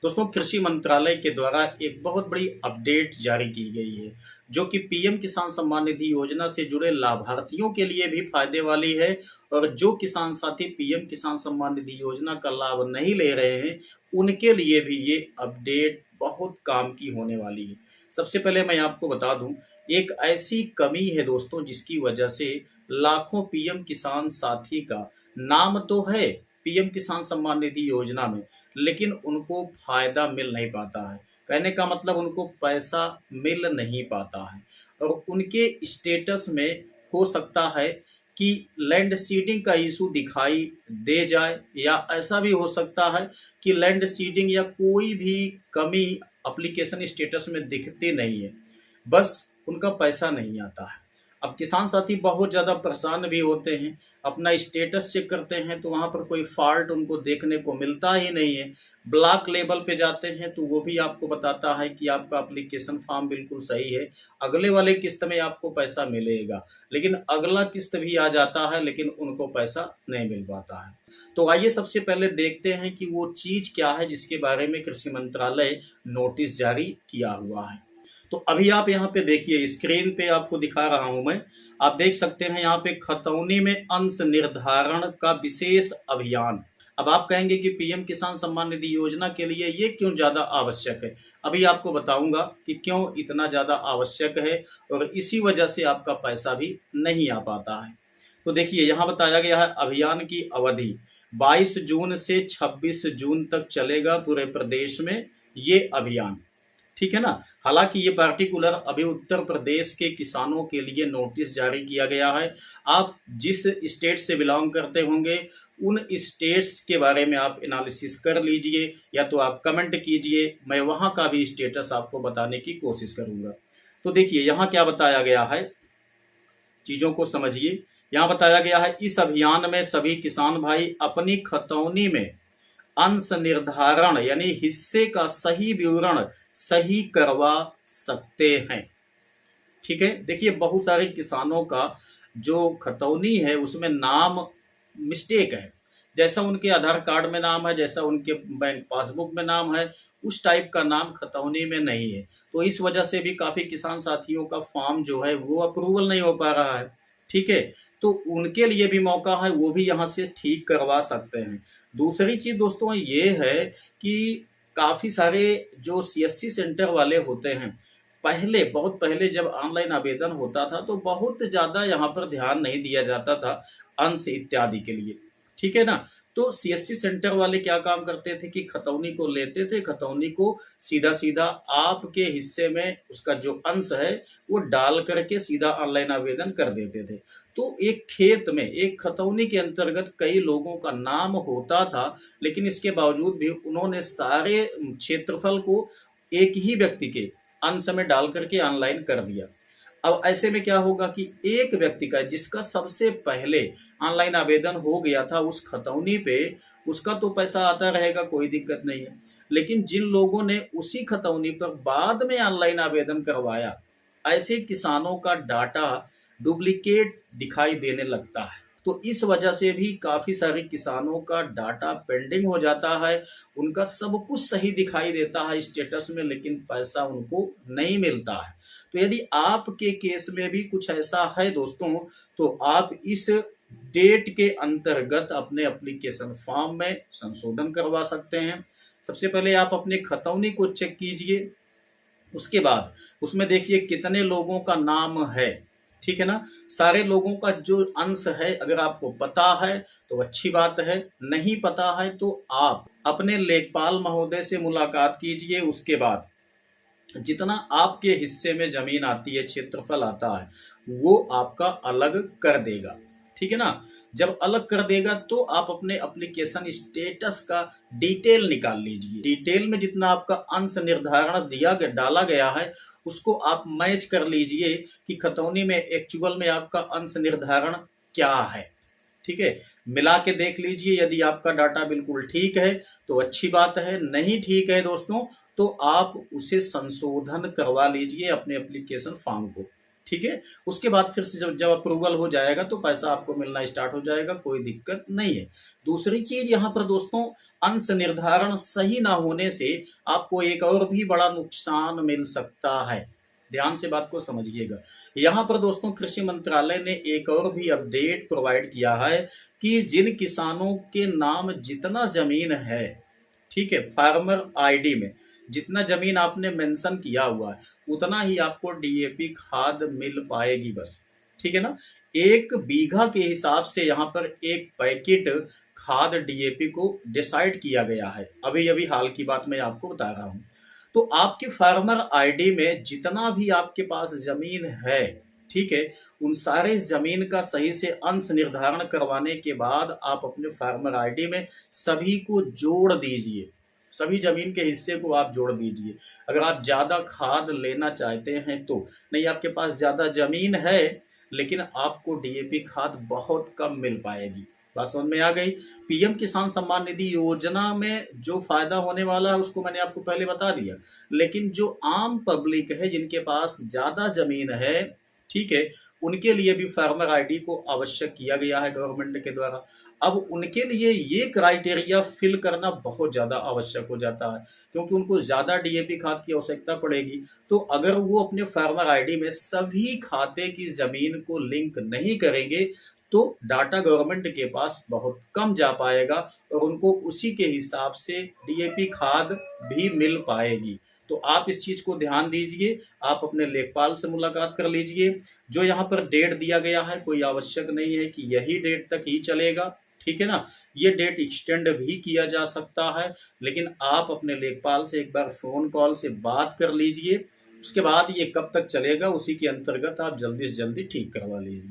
दोस्तों, कृषि मंत्रालय के द्वारा एक बहुत बड़ी अपडेट जारी की गई है, जो कि पीएम किसान सम्मान निधि योजना से जुड़े लाभार्थियों के लिए भी फायदे वाली है। और जो किसान साथी पीएम किसान सम्मान निधि योजना का लाभ नहीं ले रहे हैं, उनके लिए भी ये अपडेट बहुत काम की होने वाली है। सबसे पहले मैं आपको बता दूं, एक ऐसी कमी है दोस्तों, जिसकी वजह से लाखों पीएम किसान साथी का नाम तो है पीएम किसान सम्मान निधि योजना में, लेकिन उनको फ़ायदा मिल नहीं पाता है। कहने का मतलब उनको पैसा मिल नहीं पाता है। और उनके स्टेटस में हो सकता है कि लैंड सीडिंग का इशू दिखाई दे जाए, या ऐसा भी हो सकता है कि लैंड सीडिंग या कोई भी कमी एप्लीकेशन स्टेटस में दिखती नहीं है, बस उनका पैसा नहीं आता है। अब किसान साथी बहुत ज़्यादा परेशान भी होते हैं, अपना स्टेटस चेक करते हैं तो वहाँ पर कोई फ़ॉल्ट उनको देखने को मिलता ही नहीं है। ब्लॉक लेवल पे जाते हैं तो वो भी आपको बताता है कि आपका एप्लीकेशन फ़ॉर्म बिल्कुल सही है, अगले वाले किस्त में आपको पैसा मिलेगा। लेकिन अगला किस्त भी आ जाता है, लेकिन उनको पैसा नहीं मिल पाता है। तो आइए सबसे पहले देखते हैं कि वो चीज़ क्या है जिसके बारे में कृषि मंत्रालय नोटिस जारी किया हुआ है। तो अभी आप यहाँ पे देखिए, स्क्रीन पे आपको दिखा रहा हूँ मैं। आप देख सकते हैं यहाँ पे खतौनी में अंश निर्धारण का विशेष अभियान। अब आप कहेंगे कि पीएम किसान सम्मान निधि योजना के लिए ये क्यों ज़्यादा आवश्यक है। अभी आपको बताऊंगा कि क्यों इतना ज़्यादा आवश्यक है, और इसी वजह से आपका पैसा भी नहीं आ पाता है। तो देखिए, यहाँ बताया गया है अभियान की अवधि 22 जून से 26 जून तक चलेगा पूरे प्रदेश में ये अभियान। ठीक है ना। हालांकि ये पार्टिकुलर अभी उत्तर प्रदेश के किसानों के लिए नोटिस जारी किया गया है। आप जिस स्टेट से बिलोंग करते होंगे, उन स्टेट्स के बारे में आप एनालिसिस कर लीजिए, या तो आप कमेंट कीजिए, मैं वहाँ का भी स्टेटस आपको बताने की कोशिश करूँगा। तो देखिए, यहाँ क्या बताया गया है, चीज़ों को समझिए। यहाँ बताया गया है, इस अभियान में सभी किसान भाई अपनी खतौनी में अंश निर्धारण यानी हिस्से का सही विवरण सही करवा सकते हैं। ठीक है। देखिए, बहुत सारे किसानों का जो खतौनी है उसमें नाम मिस्टेक है। जैसा उनके आधार कार्ड में नाम है, जैसा उनके बैंक पासबुक में नाम है, उस टाइप का नाम खतौनी में नहीं है। तो इस वजह से भी काफ़ी किसान साथियों का फॉर्म जो है वो अप्रूवल नहीं हो पा रहा है। ठीक है। तो उनके लिए भी मौका है, वो भी यहाँ से ठीक करवा सकते हैं। दूसरी चीज़ दोस्तों ये है कि काफ़ी सारे जो सीएससी सेंटर वाले होते हैं, पहले बहुत पहले जब ऑनलाइन आवेदन होता था तो बहुत ज़्यादा यहाँ पर ध्यान नहीं दिया जाता था अंश इत्यादि के लिए। ठीक है ना। तो सीएससी सेंटर वाले क्या काम करते थे कि खतौनी को लेते थे, खतौनी को सीधा सीधा आपके हिस्से में उसका जो अंश है वो डाल करके सीधा ऑनलाइन आवेदन कर देते थे। तो एक खेत में एक खतौनी के अंतर्गत कई लोगों का नाम होता था, लेकिन इसके बावजूद भी उन्होंने सारे क्षेत्रफल को एक ही व्यक्ति के अंश में डाल करके ऑनलाइन कर दिया। अब ऐसे में क्या होगा कि एक व्यक्ति का जिसका सबसे पहले ऑनलाइन आवेदन हो गया था उस खतौनी पे, उसका तो पैसा आता रहेगा, कोई दिक्कत नहीं है। लेकिन जिन लोगों ने उसी खतौनी पर बाद में ऑनलाइन आवेदन करवाया, ऐसे किसानों का डाटा डुप्लीकेट दिखाई देने लगता है। तो इस वजह से भी काफ़ी सारे किसानों का डाटा पेंडिंग हो जाता है। उनका सब कुछ सही दिखाई देता है स्टेटस में, लेकिन पैसा उनको नहीं मिलता है। तो यदि आपके केस में भी कुछ ऐसा है दोस्तों, तो आप इस डेट के अंतर्गत अपने एप्लीकेशन फॉर्म में संशोधन करवा सकते हैं। सबसे पहले आप अपने खतौनी को चेक कीजिए, उसके बाद उसमें देखिए कितने लोगों का नाम है। ठीक है ना। सारे लोगों का जो अंश है अगर आपको पता है तो अच्छी बात है, नहीं पता है तो आप अपने लेखपाल महोदय से मुलाकात कीजिए। उसके बाद जितना आपके हिस्से में जमीन आती है, क्षेत्रफल आता है, वो आपका अलग कर देगा। ठीक है ना। जब अलग कर देगा तो आप अपने एप्लीकेशन स्टेटस का डिटेल निकाल लीजिए। डिटेल में जितना आपका अंश निर्धारण दिया गया डाला गया है उसको आप मैच कर लीजिए कि खतौनी में एक्चुअल में आपका अंश निर्धारण क्या है। ठीक है। मिला के देख लीजिए, यदि आपका डाटा बिल्कुल ठीक है तो अच्छी बात है, नहीं ठीक है दोस्तों तो आप उसे संशोधन करवा लीजिए अपने एप्लीकेशन फॉर्म को। ठीक है। उसके बाद फिर से जब जब अप्रूवल हो जाएगा तो पैसा आपको मिलना स्टार्ट हो जाएगा, कोई दिक्कत नहीं है। दूसरी चीज़ यहाँ पर दोस्तों, अंश निर्धारण सही ना होने से आपको एक और भी बड़ा नुकसान मिल सकता है। ध्यान से बात को समझिएगा। यहाँ पर दोस्तों कृषि मंत्रालय ने एक और भी अपडेट प्रोवाइड किया है कि जिन किसानों के नाम जितना ज़मीन है, ठीक है, फार्मर आईडी में जितना जमीन आपने मेंशन किया हुआ है उतना ही आपको डीएपी खाद मिल पाएगी बस। ठीक है ना। एक बीघा के हिसाब से यहाँ पर एक पैकेट खाद डीएपी को डिसाइड किया गया है। अभी अभी हाल की बात मैं आपको बता रहा हूँ। तो आपके फार्मर आईडी में जितना भी आपके पास जमीन है, ठीक है, उन सारे जमीन का सही से अंश निर्धारण करवाने के बाद आप अपने फार्मर आईडी में सभी को जोड़ दीजिए। सभी जमीन के हिस्से को आप जोड़ दीजिए। अगर आप ज़्यादा खाद लेना चाहते हैं तो, नहीं आपके पास ज़्यादा जमीन है लेकिन आपको डीएपी खाद बहुत कम मिल पाएगी। बात समझ में आ गई। पीएम किसान सम्मान निधि योजना में जो फायदा होने वाला है उसको मैंने आपको पहले बता दिया, लेकिन जो आम पब्लिक है जिनके पास ज़्यादा जमीन है, ठीक है, उनके लिए भी फार्मर आईडी को आवश्यक किया गया है गवर्नमेंट के द्वारा। अब उनके लिए ये क्राइटेरिया फिल करना बहुत ज़्यादा आवश्यक हो जाता है क्योंकि उनको ज़्यादा डीएपी खाद की आवश्यकता पड़ेगी। तो अगर वो अपने फार्मर आईडी में सभी खाते की ज़मीन को लिंक नहीं करेंगे तो डाटा गवर्नमेंट के पास बहुत कम जा पाएगा और उनको उसी के हिसाब से डीएपी खाद भी मिल पाएगी। तो आप इस चीज़ को ध्यान दीजिए। आप अपने लेखपाल से मुलाकात कर लीजिए। जो यहाँ पर डेट दिया गया है कोई आवश्यक नहीं है कि यही डेट तक ही चलेगा, ठीक है ना। ये डेट एक्सटेंड भी किया जा सकता है, लेकिन आप अपने लेखपाल से एक बार फ़ोन कॉल से बात कर लीजिए। उसके बाद ये कब तक चलेगा उसी के अंतर्गत आप जल्दी से जल्दी ठीक करवा लीजिए।